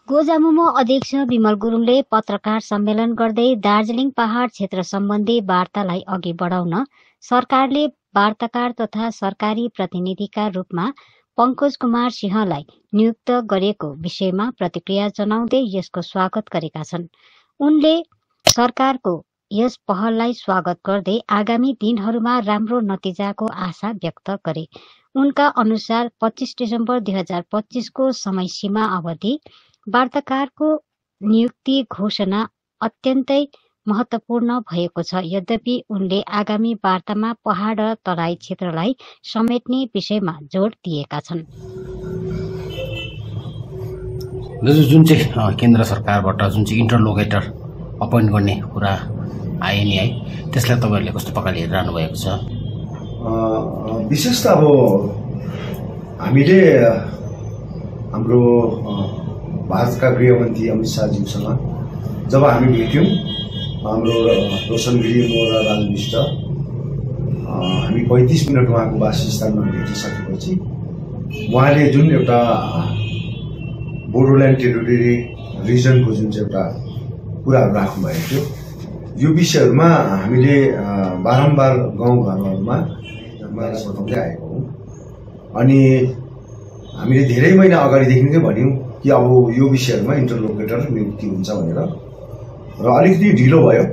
गोजामुमो अध्यक्ष विमल गुरुङले पत्रकार सम्मेलन गर्दै दार्जिलिङ पहाड क्षेत्र सम्बन्धी वार्तालाई अघि बढाउन सरकारले वार्ताकार तथा सरकारी प्रतिनिधिका रूपमा पंकज कुमार सिंहलाई नियुक्त गरेको विषयमा प्रतिक्रिया जनाउँदै यसको स्वागत गरेका छन्। उनले सरकारको यस पहललाई स्वागत गर्दै आगामी दिनहरूमा राम्रो नतिजाको आशा व्यक्त गरे। उनका अनुसार 25 डिसेम्बर 2025 को समय सीमा अवधि वार्ताकारको नियुक्ति घोषणा अत्यन्तै महत्वपूर्ण भएको छ। यद्यपि उनले आगामी वार्तामा पहाड र तराई क्षेत्रलाई समेट्ने विषयमा जोड दिएका छन्। जुन चाहिँ केन्द्र सरकारबाट जुन चाहिँ इन्टरलोकेटर अपोइन्ट गर्ने कुरा आए नि है, त्यसलाई तपाईहरुले कस्तो प्रकारले हेरिरहनु भएको छ? विशेष त अब हामीले हाम्रो भारतका गृहमन्त्री अमित शाहज्यूसँग जब हामी भेट्यौं, हाम्रो रोशन गिरी र राजु विष्ट हामी 35 मिनट उहाँको वासस्थानमा भेटिसकेपछि उहाँले जुन एउटा बोडोल्यान्ड टेरिटोरी रिजनको जुन चाहिँ एउटा कुराहरू राख्नु भएको थियो, यो विषयहरूमा हामीले बारम्बार गाउँघरहरूमा बताउँदै आएको हौं। अनि हामीले धेरै महिना अगाडिदेखि नै भन्यौं कि अब यो विषयहरूमा इन्टरलोकेटर नियुक्ति हुन्छ भनेर, र अलिकति ढिलो भयो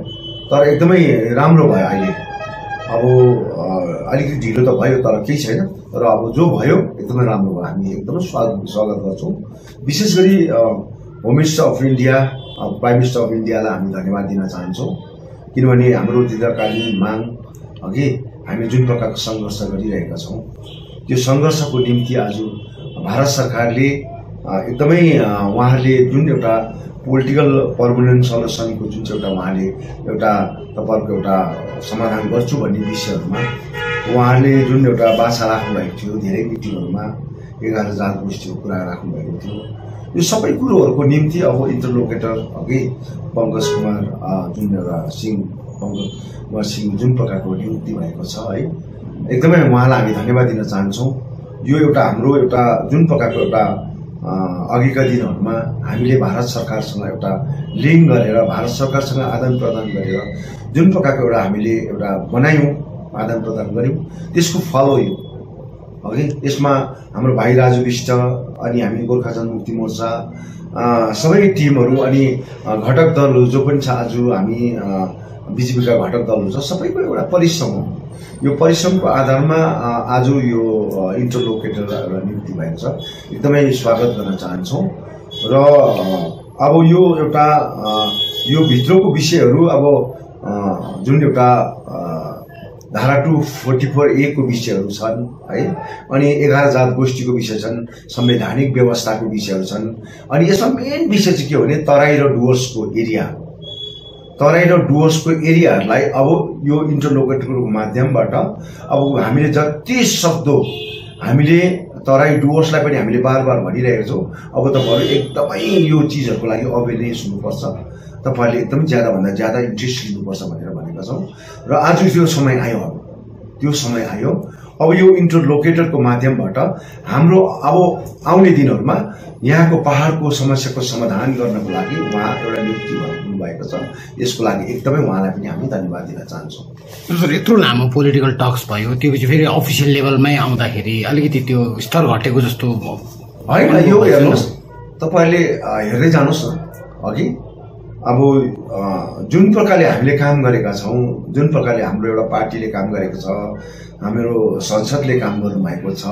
तर एकदमै राम्रो भयो। अहिले अब अलिकति ढिलो त भयो तर केही छैन, तर अब जो भयो एकदमै राम्रो भयो। हामी एकदमै स्वागत गर्छौं। विशेष गरी home minister of India, prime minister of इन्डियालाई हामी धन्यवाद दिन चाहन्छौं, किनभने हाम्रो दीर्घकालीन माग अघि हामी जुन प्रकारको संघर्ष गरिरहेका छौं, त्यो संघर्षको निम्ति आज भारत सरकारले एकदमै उहाँहरूले जुन एउटा पोलिटिकल पर्मनेन्ट सल्युसनको जुन चाहिँ एउटा उहाँले एउटा तपाईहरुको एउटा समाधान गर्छु भन्ने विषयहरूमा उहाँहरूले जुन एउटा बाछा राख्नुभएको थियो, धेरै मिटिङहरूमा 11 जात गोष्ठीको कुरा राख्नुभएको थियो, यो सबै कुरोहरूको निम्ति अब इन्टरलोकेटर अघि पंकज कुमार सिंह जुन प्रकारको नियुक्ति भएको छ है, एकदमै उहाँलाई हामी धन्यवाद दिन चाहन्छौं। यो एउटा हाम्रो एउटा जुन प्रकारको एउटा अघिका दिनहरूमा हामीले भारत सरकारसँग एउटा लिङ्क गरेर भारत सरकारसँग आदान प्रदान गरेर जुन प्रकारको एउटा हामीले एउटा बनायौं, आदान प्रदान गर्यौं, त्यसको फल हो यो। अघि यसमा हाम्रो भाइ राजु विष्ट अनि हामी गोर्खा जनमुक्ति मोर्चा सबै टिमहरू अनि घटक दलहरू जो पनि छ, आज हामी बीजेपीका घटक दलहरू छ, सबैको एउटा परिश्रम हो। यो परिश्रमको आधारमा आज यो इन्टरलोकेटर नियुक्ति भएको छ, एकदमै स्वागत गर्न चाहन्छौं। र अब यो एउटा यो भित्रको विषयहरू अब जुन एउटा धारा 244A को विषयहरू छन् है, अनि 11 जात गोष्ठीको विषय छन्, संवैधानिक व्यवस्थाको विषयहरू छन्। अनि यसमा मेन विषय चाहिँ के हो भने तराई र डुवर्सको एरिया, तराई र डुवर्सको एरियाहरूलाई अब यो इन्टरलोकेटरको माध्यमबाट अब हामीले जति सक्दो हामीले तराई डुवर्सलाई पनि हामीले बार-बार भनिरहेका छौं, अब तपाईहरु एकदमै यो चीजहरुको लागि अवेरनेस हुनुपर्छ, तपाईहरुले एकदमै ज्यादा भन्दा ज्यादा इन्ट्रेस्ट लिनुपर्छ भनेर भनेका छौं। र आज त्यो समय आयो, त्यो समय आयो। अब यो इन्टरलोकेटरको माध्यमबाट हाम्रो अब आउने दिनहरुमा यहाँको पहाडको समस्याको समाधान गर्नको लागि उहाँ एउटा नियुक्ति भएको छ। यसको लागि एकदमै उहाँलाई पनि हामी धन्यवाद दिन चाहन्छौं। सर, यत्रो लामो पोलिटिकल टक्स भयो, त्यो पछि फेरि अफिसियल लेभलमै आउँदाखेरि अलिकति त्यो स्तर घटेको जस्तो हैन। यो हेर्नुस्, तपाईहरुले हेर्दै जानुस् न, अघि अब जुन प्रकारले हामीले काम गरेका छौं, जुन प्रकारले हाम्रो एउटा पार्टीले काम गरेको छ, हाम्रो संसदले काम गर्नु भएको छ,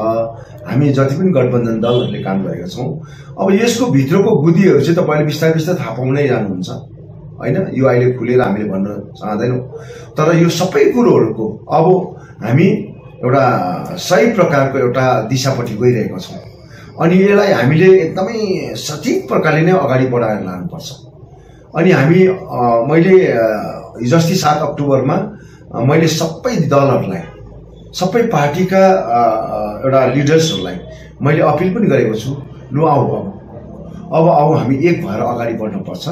हामी जति पनि गठबन्धन दलहरूले काम गरेका छौं, अब यसको भित्रको बुद्धिहरु चाहिँ तपाईले बिस्तारै बिस्तारै थाहा पाउँदै जानुहुन्छ हैन। यो अहिले खुलेर हामीले भन्न चाहदैनौं, तर यो सबै कुरोहरुको अब हामी एउटा सही प्रकारको एउटा दिशापट्टि गइरहेका छौं, अनि यसलाई हामीले एकदमै सठिक प्रकारले नै अगाडि बढाएर लानुपर्छ। अनि हामी मैले हिजोअस्ति 7 अक्टोबरमा मैले सबै दलहरुलाई, सबै पार्टीका एउटा लिडर्सहरुलाई मैले अपील पनि गरेको छु, लु अब हामी एक भएर अगाडि बढ्नुपर्छ।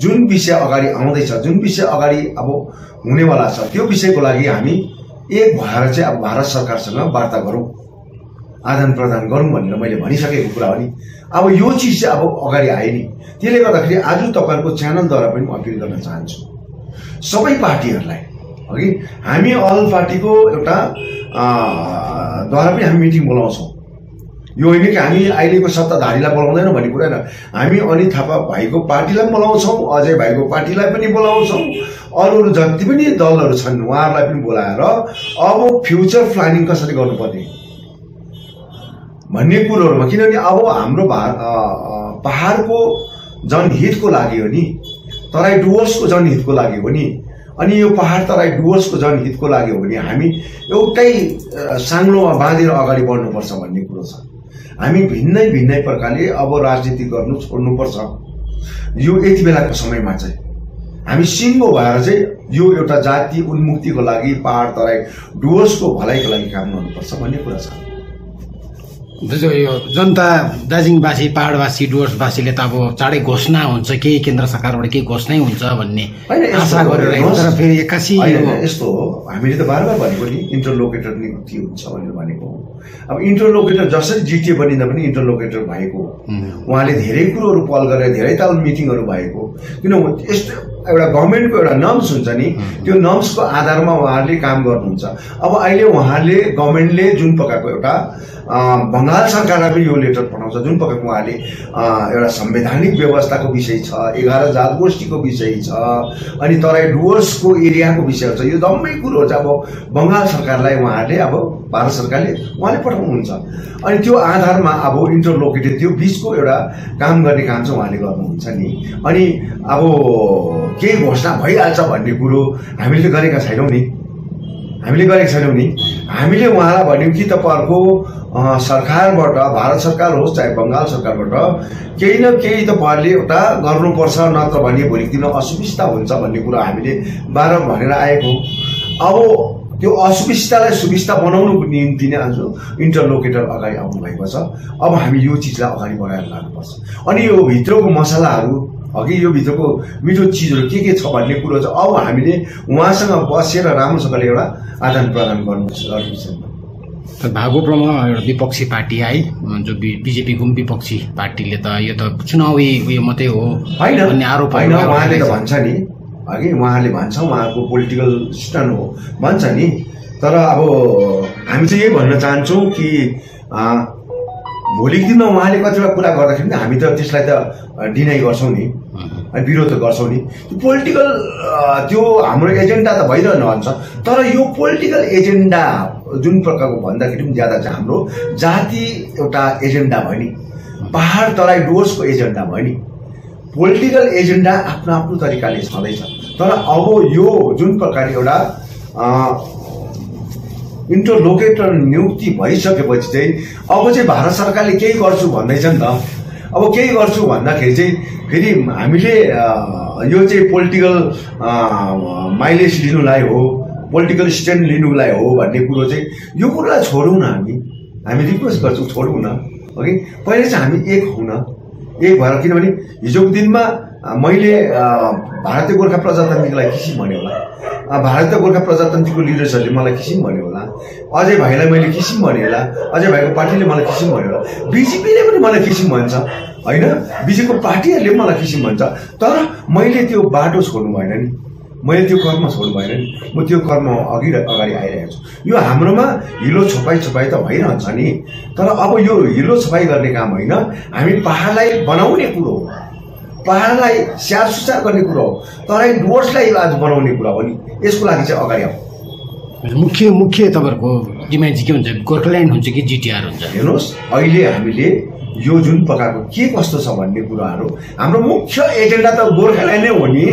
जुन विषय अगाडि आउँदैछ, जुन विषय अगाडि अब हुनेवाला छ, त्यो विषयको लागि हामी एक भएर चाहिँ अब भारत सरकारसँग वार्ता गरौं। आदान प्रदान गरौँ भनेर मैले भनिसकेको कुरा हो नि। अब यो चिज चाहिँ अब अगाडि आयो नि, त्यसले गर्दाखेरि आज तपाईँहरूको च्यानलद्वारा पनि म अपिल गर्न चाहन्छु सबै पार्टीहरूलाई। अघि हामी अल पार्टीको एउटा द्वारा पनि हामी मिटिङ बोलाउँछौँ। यो होइन कि हामी अहिलेको सत्ताधारीलाई बोलाउँदैनौँ भन्ने कुरा होइन, हामी अनित थापा भाइको पार्टीलाई पनि बोलाउँछौँ, अजय भाइको पार्टीलाई पनि बोलाउँछौँ, अरू जति पनि दलहरू छन् उहाँहरूलाई पनि बोलाएर अब फ्युचर प्लानिङ कसरी गर्नुपर्ने भन्ने कुरोहरूमा, किनभने अब हाम्रो पहाडको जनहितको लागि हो नि, तराई डुवर्सको जनहितको लागि हो नि, अनि यो पहाड तराई डुवर्सको जनहितको लागि हो भने हामी एउटै साङ्लोमा बाँधेर अगाडि बढ्नुपर्छ भन्ने कुरो छ। हामी भिन्नै भिन्नै प्रकारले अब राजनीति गर्नु छोड्नुपर्छ। यो यति बेलाको समयमा चाहिँ हामी सिङ्गो भएर चाहिँ यो एउटा जातीय उन्मुक्तिको लागि पहाड तराई डुवर्सको भलाइको लागि काम गर्नुपर्छ भन्ने कुरा छ। यो जनता दार्जिलिङवासी पहाडवासी डुवर्सवासीले त अब चाँडै घोषणा हुन्छ, केही केन्द्र सरकारबाट केही घोषणै हुन्छ भन्ने आशा गरिरहेको, तर फेरि एक्कासी यस्तो हो, हामीले त बार बार भनेको नि इन्टरलोकेटर नियुक्ति हुन्छ भनेर भनेको। अब इन्टरलोकेटर जसरी जिटिए बनिँदा पनि इन्टरलोकेटर भएको, उहाँले धेरै कुरोहरू पहल गरेर धेरै ताल मिटिङहरू भएको, किन यस्तो एउटा गभर्मेन्टको एउटा नर्म्स हुन्छ नि, त्यो नर्म्सको आधारमा उहाँहरूले काम गर्नुहुन्छ। अब अहिले उहाँले गभर्मेन्टले जुन प्रकारको एउटा बङ्गाल सरकारलाई पनि यो लेटर पठाउँछ, जुन प्रकारको उहाँले एउटा संवैधानिक व्यवस्थाको विषय छ, 11 जात गोष्ठीको विषय छ, अनि तराई डुवर्सको एरियाको विषय छ, यो जम्मै कुरोहरू चाहिँ अब बङ्गाल सरकारलाई उहाँहरूले अब भारत सरकारले उहाँले पठाउनुहुन्छ। अनि त्यो आधारमा अब इन्टरलोकेटेड त्यो बिचको एउटा काम गर्ने काम चाहिँ उहाँले गर्नुहुन्छ नि। अनि अब केही घोषणा भइहाल्छ भन्ने कुरो हामीले त गरेका छैनौँ नि, हामीले गरेका छैनौँ नि। हामीले उहाँलाई भन्यौँ कि तपाईँहरूको सरकारबाट, भारत सरकार होस् चाहे बङ्गाल सरकारबाट केही न केही तपाईँहरूले एउटा गर्नुपर्छ, नत्र भने भोलिको दिनमा असुविस्ता हुन्छ भन्ने कुरा हामीले बार भनेर आएको। अब त्यो असुविस्तालाई सुविस्ता बनाउनुको निम्ति नै आज इन्टरलोकेटर अगाडि आउनु भएको छ। अब हामी यो चिजलाई अगाडि बढाएर लानुपर्छ। अनि यो भित्रको मसलाहरू, अघि यो भित्रको मिठो चिजहरू के छ भन्ने कुरो चाहिँ अब हामीले उहाँसँग बसेर राम्रोसँगले एउटा आदान प्रदान गर्नुपर्छ। भागोप्रोमा एउटा विपक्षी पार्टी आए, जो बिजेपीको पनि विपक्षी पार्टीले त यो त चुनावी उयो मात्रै हो भन्ने आरोप होइन। उहाँले त भन्छ नि, अघि उहाँले भन्छ उहाँको पोलिटिकल स्ट्यान्ड हो भन्छ नि, तर अब हामी चाहिँ यही भन्न चाहन्छौँ कि भोलिको दिनमा उहाँले कतिवटा कुरा गर्दाखेरि हामी त त्यसलाई त डिनाइ गर्छौँ नि, अनि विरोध त गर्छौँ नि। त्यो पोलिटिकल त्यो हाम्रो एजेन्डा त भइरहन्छ, तर यो पोलिटिकल एजेन्डा जुन प्रकारको भन्दाखेरि पनि ज्यादा चाहिँ हाम्रो जाति एउटा एजेन्डा भयो नि, पहाड तराई डुवर्सको एजेन्डा भयो नि। पोलिटिकल एजेन्डा आफ्नो आफ्नो तरिकाले छँदैछ, तर अब यो जुन प्रकारले एउटा इन्टरलोकेटर नियुक्ति भइसकेपछि चाहिँ अब चाहिँ भारत सरकारले केही गर्छु भन्दैछ नि त। अब केही गर्छु भन्दाखेरि चाहिँ फेरि हामीले यो चाहिँ पोलिटिकल माइलेज लिनुलाई हो, पोलिटिकल स्ट्यान्ड लिनुलाई हो भन्ने कुरो चाहिँ यो कुरालाई छोडौँ न। हामी रिक्वेस्ट गर्छौँ छोडौँ न। ओके, पहिले चाहिँ हामी एक हुन, एक भएर, किनभने हिजोको दिनमा मैले भारतीय गोर्खा प्रजातन्त्रलाई किसिम भन्यो होला, भारतीय गोर्खा प्रजातन्त्रको लिडर्सहरूले मलाई किसिम भन्यो होला, अजय भाइलाई मैले किसिम भन्यो होला, अजय भाइको पार्टीले मलाई किसिम भन्यो होला, बिजेपीले पनि मलाई किसिम भन्छ होइन, बिजेपीको पार्टीहरूले पनि मलाई किसिम भन्छ। तर मैले त्यो बाटो छोड्नु भएन नि, मैले त्यो कर्म छोड्नु भएन नि, म त्यो कर्म अगाडि आइरहेको छु। यो हाम्रोमा हिलो छपाई त भइरहन्छ नि, तर अब यो हिलो छपाई गर्ने काम होइन, हामी पहाडलाई बनाउने कुरो हो, पहाडलाई स्याहार सुसार गर्ने कुरो हो, तराई डुवर्सलाई आज बनाउने कुरा हो नि। यसको लागि चाहिँ अगाडि आऊ। मुख्य तपाईँहरूको डिमान्ड चाहिँ के हुन्छ, गोर्खाल्यान्ड हुन्छ कि जिटिआर हुन्छ? हेर्नुहोस्, अहिले हामीले यो जुन प्रकारको के कस्तो छ भन्ने कुराहरू, हाम्रो मुख्य एजेन्डा त गोर्खाल्यान्ड नै हो नि।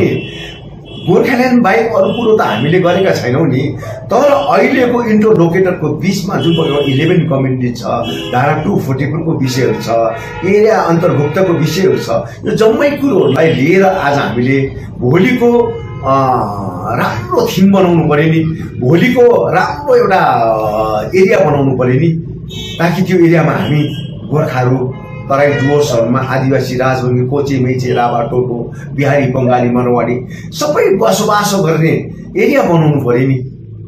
गोर्खाल्यान्ड बाहेक अरू कुरो त हामीले गरेका छैनौँ नि। तर अहिलेको इन्टरलोकेटरको बिचमा जुन प्रकारको 11 कम्युनिटी छ, धारा 244 को विषयहरू छ, एरिया अन्तर्भुक्तको विषयहरू छ, यो जम्मै कुरोहरूलाई लिएर आज हामीले भोलिको राम्रो थिम बनाउनु पर्यो नि, भोलिको राम्रो एउटा एरिया बनाउनु पर्यो नि, ताकि त्यो एरियामा हामी गोर्खाहरू तराई डुवर्सहरूमा आदिवासी राजबङ्गी कोचे मेचे राभा टोटो बिहारी बङ्गाली मारवाडी सबै बसोबासो गर्ने एरिया बनाउनु पर्यो नि।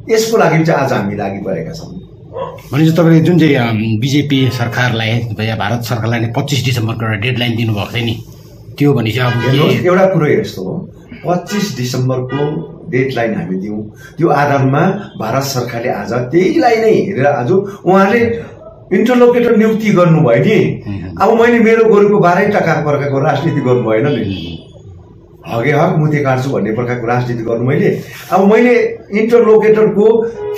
यसको लागि चाहिँ आज हामी लागि परेका छौँ। भनेपछि तपाईँले जुन चाहिँ बिजेपी सरकारलाई या भारत सरकारलाई 25 डिसेम्बरको एउटा डेडलाइन दिनुभएको थियो नि, त्यो भने चाहिँ अब एउटा कुरो यस्तो हो, 25 डिसेम्बरको डेडलाइन हामी दिउँ, त्यो आधारमा भारत सरकारले आज त्यहीलाई नै हेरेर आज उहाँले इन्टरलोकेटर नियुक्ति गर्नुभयो नि। अब मैले मेरो गोरुको 12 टका प्रकारको राजनीति गर्नु भएन नि, हगे हक मुते काट्छु भन्ने प्रकारको राजनीति गर्नु मैले। अब मैले इन्टरलोकेटरको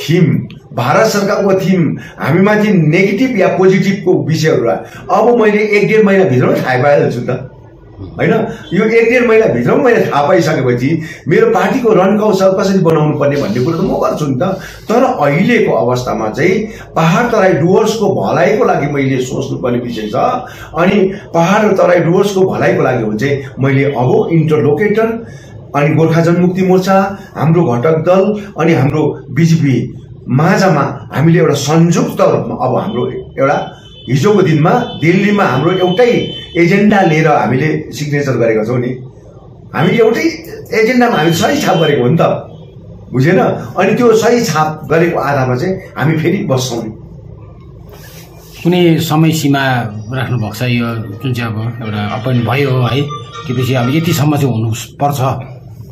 थिम, भारत सरकारको थिम हामीमाथि नेगेटिभ या पोजिटिभको विषयहरूलाई अब मैले 1-1.5 महिनाभित्रमा थाहा पाइहाल्छु नि त, होइन? यो 1-1.5 महिनाभित्रमा मैले थाहा पाइसकेपछि मेरो पार्टीको रणकौशल कसरी बनाउनु पर्ने भन्ने कुरो त म गर्छु नि त। तर अहिलेको अवस्थामा चाहिँ पहाड तराई डुवर्सको भलाइको लागि मैले सोच्नुपर्ने विषय छ। अनि पहाड तराई डुवर्सको भलाइको लागि हो चाहिँ मैले अब इन्टरलोकेटर अनि गोर्खा जनमुक्ति मोर्चा, हाम्रो घटक दल अनि हाम्रो बिजेपी माझमा हामीले एउटा संयुक्त रूपमा अब हाम्रो एउटा हिजोको दिनमा दिल्लीमा हाम्रो एउटै एजेन्डा लिएर हामीले सिग्नेचर गरेका छौँ नि। हामी एउटै एजेन्डामा हामी सही छाप गरेको हो नि त, बुझेन? अनि त्यो सही छाप गरेको आधारमा चाहिँ हामी फेरि बस्छौँ। कुनै समय सीमा राख्नु भएको छ यो जुन चाहिँ अब एउटा अपोइन्ट भयो है, त्यसपछि अब यतिसम्म चाहिँ हुनुपर्छ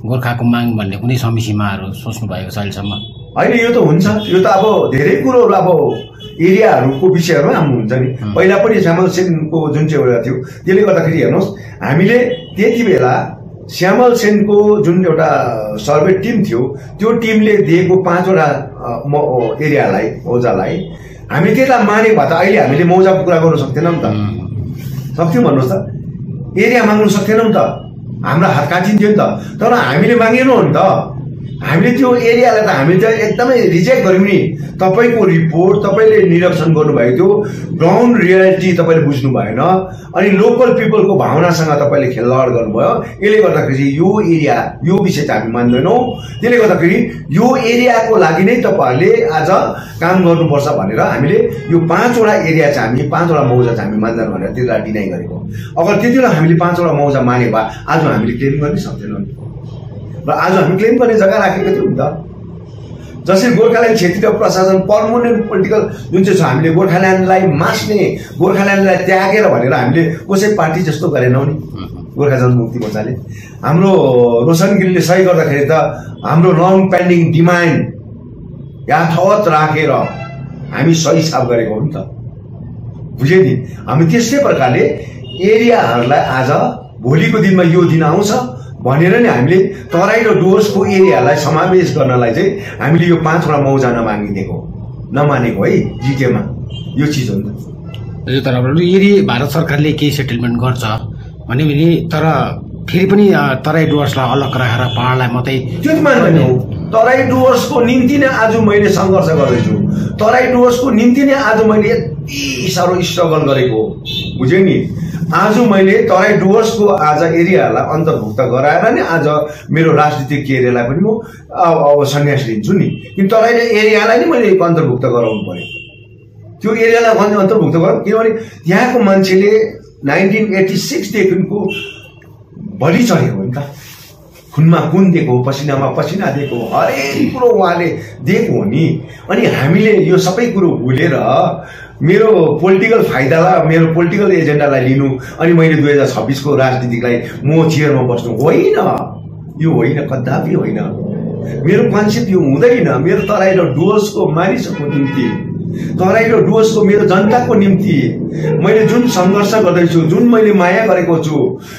गोर्खाको माग भन्ने कुनै समय सीमाहरू सोच्नु भएको छ अहिलेसम्म? होइन, यो त हुन्छ, यो त अब धेरै कुरोहरू अब एरियाहरूको विषयहरूमा हाम्रो हुन्छ नि। पहिला पनि श्यामल सेनको जुन चाहिँ एउटा थियो, त्यसले गर्दाखेरि हेर्नुहोस् हामीले त्यति बेला श्यामल सेनको जुन एउटा सर्वे टिम थियो, त्यो टिमले दिएको 5वटा एरियालाई मौजालाई हामी त्यसलाई मानेको भए त अहिले हामीले मौजाको कुरा गर्नु सक्दैनौँ नि त, सक्थ्यौँ भन्नुहोस् त? एरिया माग्नु सक्दैनौँ नि त, हाम्रो हात काटिन्थ्यो नि त। तर हामीले मागेनौँ नि त, हामीले त्यो एरियालाई त हामीले त एकदमै रिजेक्ट गर्यौँ नि। तपाईँको रिपोर्ट तपाईँले निरीक्षण गर्नुभएको थियो, ग्राउन्ड रियालिटी तपाईँले बुझ्नु भएन, अनि लोकल पिपलको भावनासँग तपाईँले खेलवाड गर्नुभयो। यसले गर्दाखेरि यो एरिया, यो विषय चाहिँ हामी मान्दैनौँ। त्यसले गर्दाखेरि यो एरियाको लागि नै तपाईँहरूले आज काम गर्नुपर्छ भनेर हामीले यो 5वटा एरिया चाहिँ हामी 5वटा मौजा चाहिँ हामी मान्दैनौँ भनेर त्यसलाई डिनाइ गरेको। अगर त्यति बेला हामीले 5वटा मौजा माने भए आज हामीले क्लेम गर्नै सक्दैनौँ र आज हामी क्लेम गर्ने जग्गा राखेको थियौँ नि त। जसरी गोर्खाल्यान्ड क्षेत्रीय प्रशासन पर्मनेन्ट पोलिटिकल जुन चाहिँ छ, हामीले गोर्खाल्यान्डलाई मास्ने, गोर्खाल्यान्डलाई त्यागेर भनेर हामीले कसै पार्टी जस्तो गरेनौँ नि। गोर्खा जनमुक्ति मोर्चाले हाम्रो रोशन गिरीले सही गर्दाखेरि त हाम्रो लङ पेन्डिङ डिमान्ड यथावत राखेर हामी सही छाप गरेको हो नि त, बुझ्यो नि? हामी त्यस्तै प्रकारले एरियाहरूलाई आज भोलिको दिनमा यो दिन आउँछ भनेर नि हामीले तराई र डुवर्सको एरियालाई समावेश गर्नलाई चाहिँ हामीले यो 5वटा मौजा नमानेको है जिटिएमा, यो चिज हो नि त। तर यदि भारत सरकारले केही सेटलमेन्ट गर्छ भने तर फेरि पनि तराई डुवर्सलाई अलग राखेर पहाडलाई मात्रै त्यो त मान्दैन। तराई डुवर्सको निम्ति नै आज मैले सङ्घर्ष गर्दैछु, तराई डुवर्सको निम्ति नै आज मैले यति साह्रो स्ट्रगल गरेको, बुझ्यो नि? आज मैले तराई डुवर्सको आज एरियालाई अन्तर्भुक्त गराएर नै आज मेरो राजनीतिक केरियरलाई पनि म अब सन्यास लिन्छु नि। किन तराई एरियालाई नै मैले अन्तर्भुक्त गराउनु पर्यो, त्यो एरियालाई अन्तर्भुक्त गराउँ, किनभने त्यहाँको मान्छेले 1986 देखिको बलि चढेको हो नि त, खुनमा खुन दिएको, पसिनामा पसिना दिएको, हरेक कुरो उहाँले दिएको हो नि। अनि हामीले यो सबै कुरो भुलेर मेरो पोलिटिकल फाइदालाई, मेरो पोलिटिकल एजेन्डालाई लिनु अनि मैले 2026 को राजनीतिलाई म चेयरमा बस्नु होइन, यो होइन, कदापि होइन। मेरो कन्सेप्ट यो हुँदैन। मेरो तराई र डुवर्सको मानिसहरूको निम्ति, तराई र डुवर्सको मेरो जनताको निम्ति मैले जुन सङ्घर्ष गर्दैछु, जुन मैले माया गरेको छु,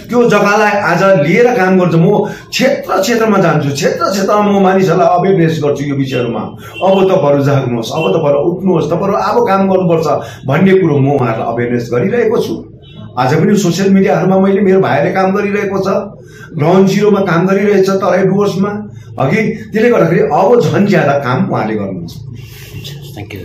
त्यो जग्गालाई आज लिएर काम गर्छु। म क्षेत्रमा जान्छु, क्षेत्रमा म मानिसहरूलाई अवेरनेस गर्छु यो विषयहरूमा। अब तपाईँहरू जाग्नुहोस्, अब तपाईँहरू उठ्नुहोस्, तपाईँहरू अब काम गर्नुपर्छ भन्ने कुरो म उहाँहरूलाई अवेरनेस गरिरहेको छु। आज पनि सोसियल मिडियाहरूमा मैले मेरो भाइले काम गरिरहेको छ, ग्राउन्ड जिरोमा काम गरिरहेछ तराई डुवर्समा, अघि त्यसले गर्दाखेरि अब झन् ज्यादा काम उहाँले गर्नुहुन्छ। Thank you.